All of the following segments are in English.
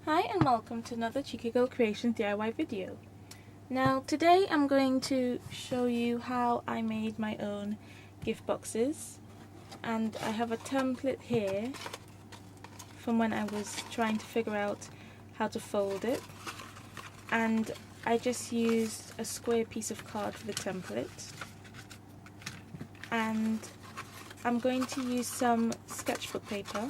Hi and welcome to another Checiegirl Creation DIY video. Now today I'm going to show you how I made my own gift boxes, and I have a template here from when I was trying to figure out how to fold it, and I just used a square piece of card for the template, and I'm going to use some sketchbook paper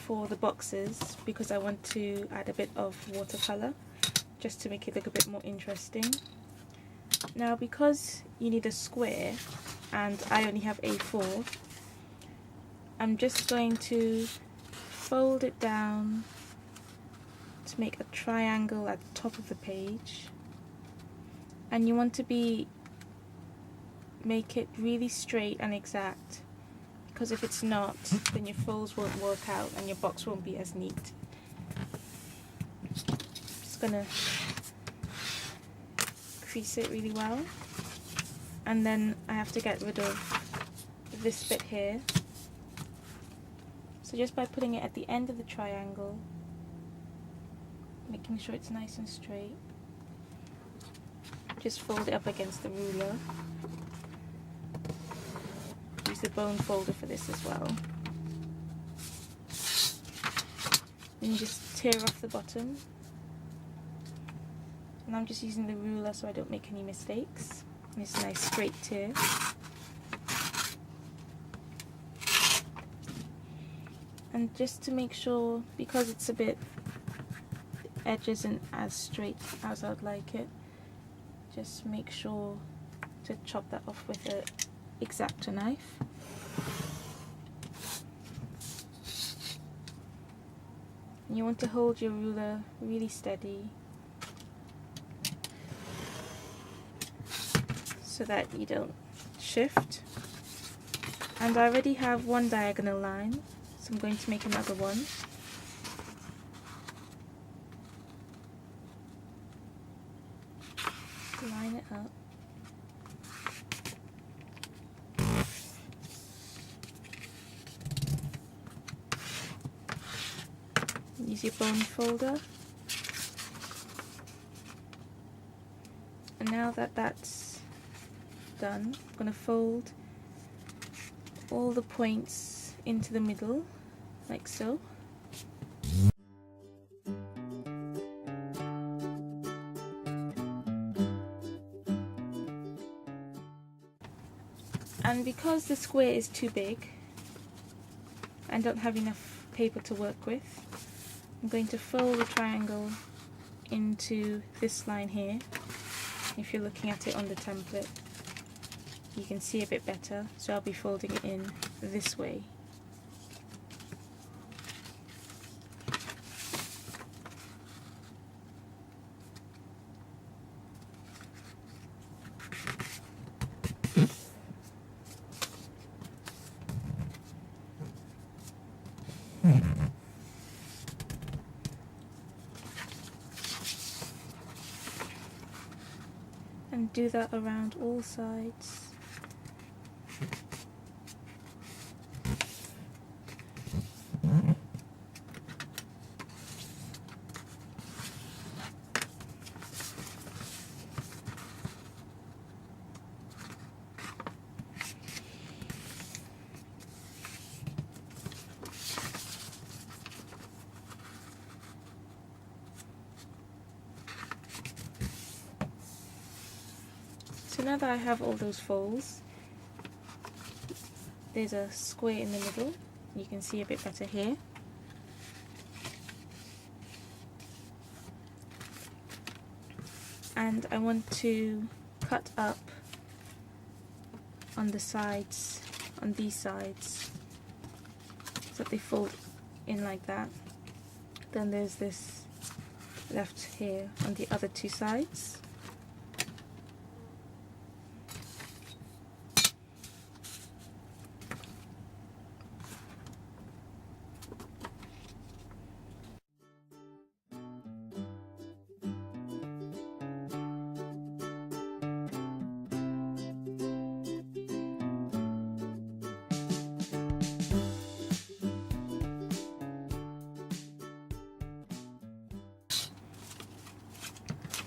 for the boxes because I want to add a bit of watercolor just to make it look a bit more interesting. Now because you need a square and I only have A4, I'm just going to fold it down to make a triangle at the top of the page, and you want to make it really straight and exact, because if it's not, then your folds won't work out and your box won't be as neat. Just gonna crease it really well, and then I have to get rid of this bit here. So just by putting it at the end of the triangle, making sure it's nice and straight, just fold it up against the ruler. Use the bone folder for this as well. And you just tear off the bottom. And I'm just using the ruler so I don't make any mistakes. And it's a nice straight tear. And just to make sure, because it's a bit, the edge isn't as straight as I'd like it, just make sure to chop that off with a X-Acto knife. And you want to hold your ruler really steady so that you don't shift. And I already have one diagonal line, so I'm going to make another one. Line it up. Use your bone folder, and now that that's done, I'm going to fold all the points into the middle, like so. And because the square is too big and don't have enough paper to work with, I'm going to fold the triangle into this line here. If you're looking at it on the template, you can see a bit better, so I'll be folding it in this way. And do that around all sides. So now that I have all those folds, there's a square in the middle. You can see a bit better here. And I want to cut up on the sides, on these sides, so that they fold in like that. Then there's this left here on the other two sides.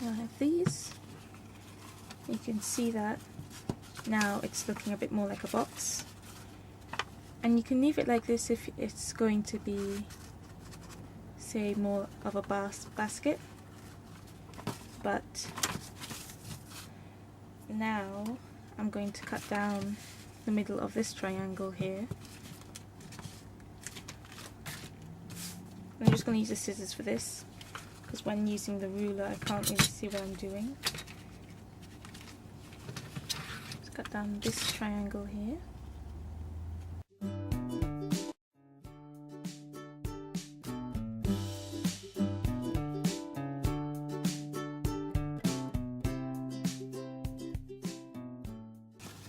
I have these. You can see that now it's looking a bit more like a box, and you can leave it like this if it's going to be, say, more of a basket. But now I'm going to cut down the middle of this triangle here. I'm just going to use the scissors for this, because when using the ruler I can't really see what I'm doing. Let's cut down this triangle here.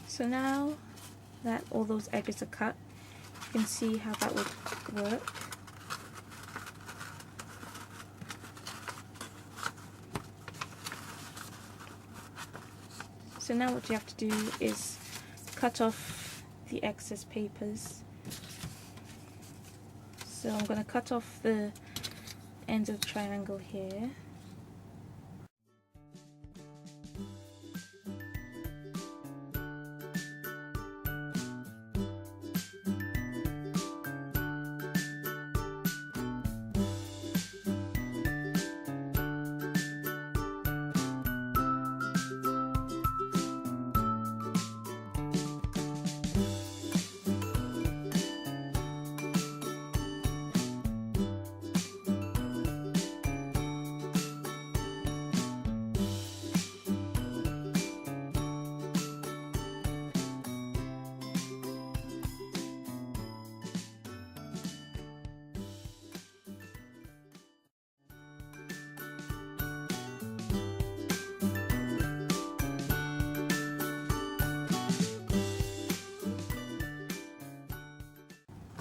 So now that all those edges are cut, you can see how that would work. So now what you have to do is cut off the excess papers. So I'm going to cut off the ends of the triangle here.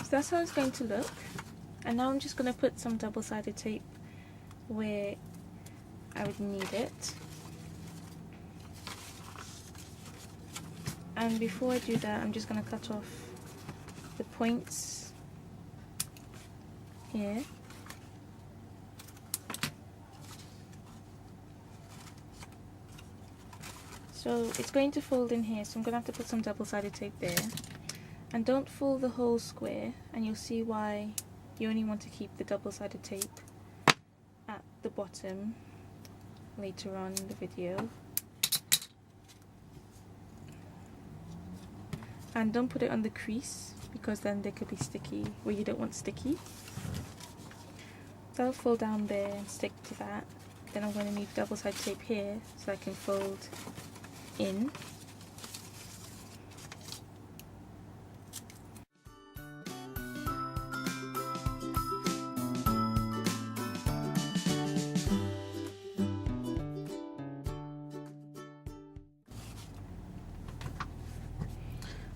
So that's how it's going to look, and now I'm just going to put some double-sided tape where I would need it. And before I do that, I'm just going to cut off the points here. So it's going to fold in here, so I'm going to have to put some double-sided tape there. And don't fold the whole square, and you'll see why you only want to keep the double-sided tape at the bottom later on in the video. And don't put it on the crease, because then they could be sticky where you don't want sticky. So I'll fold down there and stick to that. Then I'm going to need double-sided tape here so I can fold in.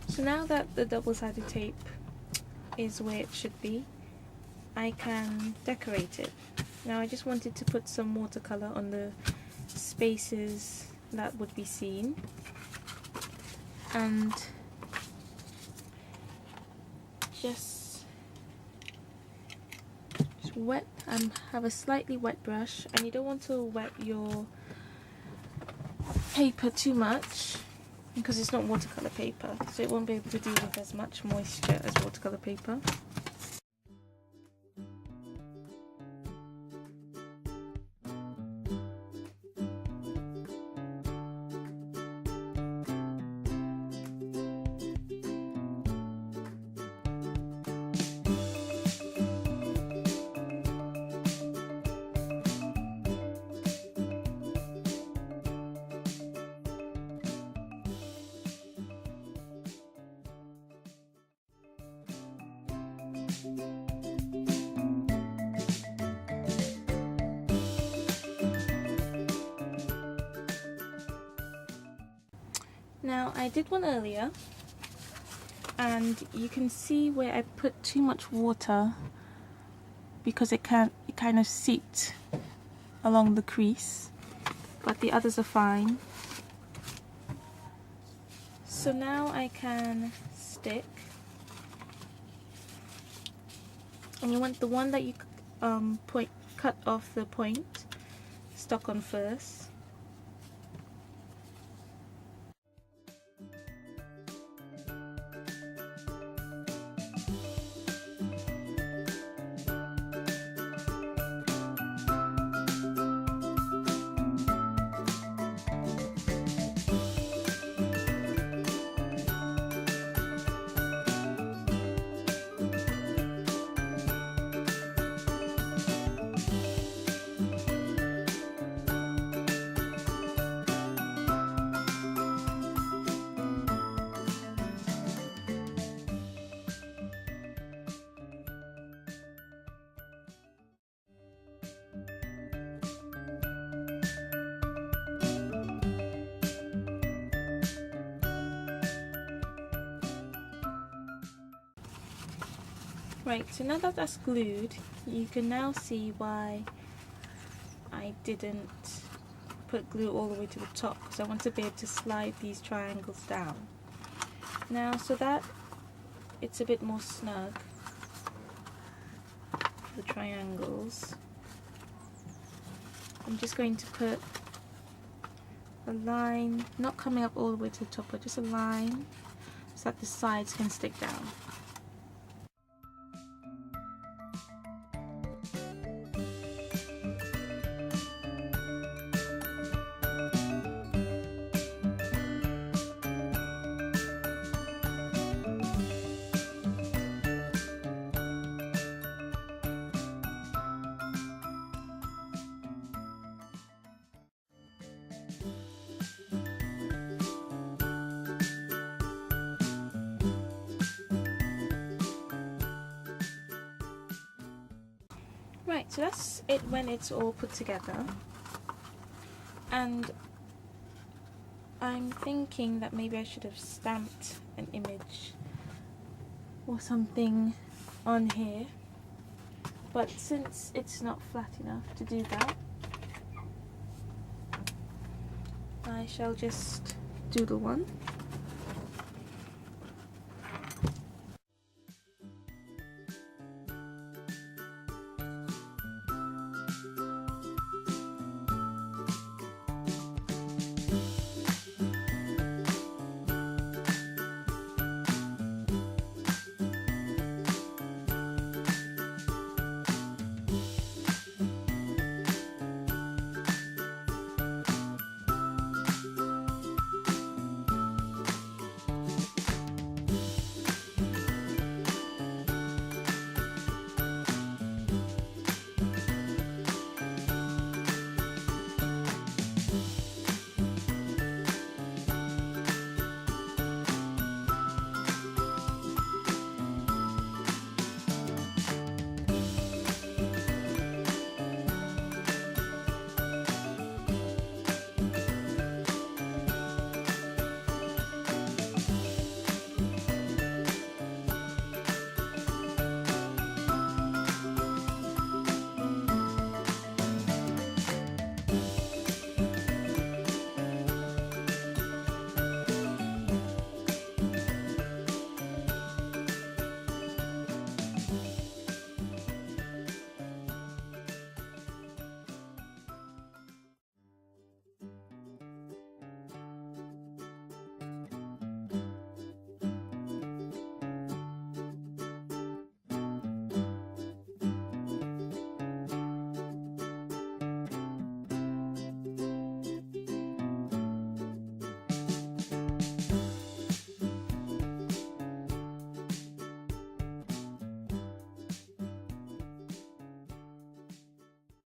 So now that the double-sided tape is where it should be, I can decorate it. Now I just wanted to put some watercolor on the spaces that would be seen, and just wet and have a slightly wet brush, and you don't want to wet your paper too much, because it's not watercolor paper, so it won't be able to deal with as much moisture as watercolor paper. Now I did one earlier, and you can see where I put too much water because it kind of seeped along the crease, but the others are fine. So now I can stick, and you want the one that you cut off the point, stuck on first. Right, so now that that's glued, you can now see why I didn't put glue all the way to the top, because I want to be able to slide these triangles down. Now, so that it's a bit more snug, the triangles, I'm just going to put a line, not coming up all the way to the top, but just a line so that the sides can stick down. Right, so that's it when it's all put together, and I'm thinking that maybe I should have stamped an image or something on here, but since it's not flat enough to do that, I shall just doodle one.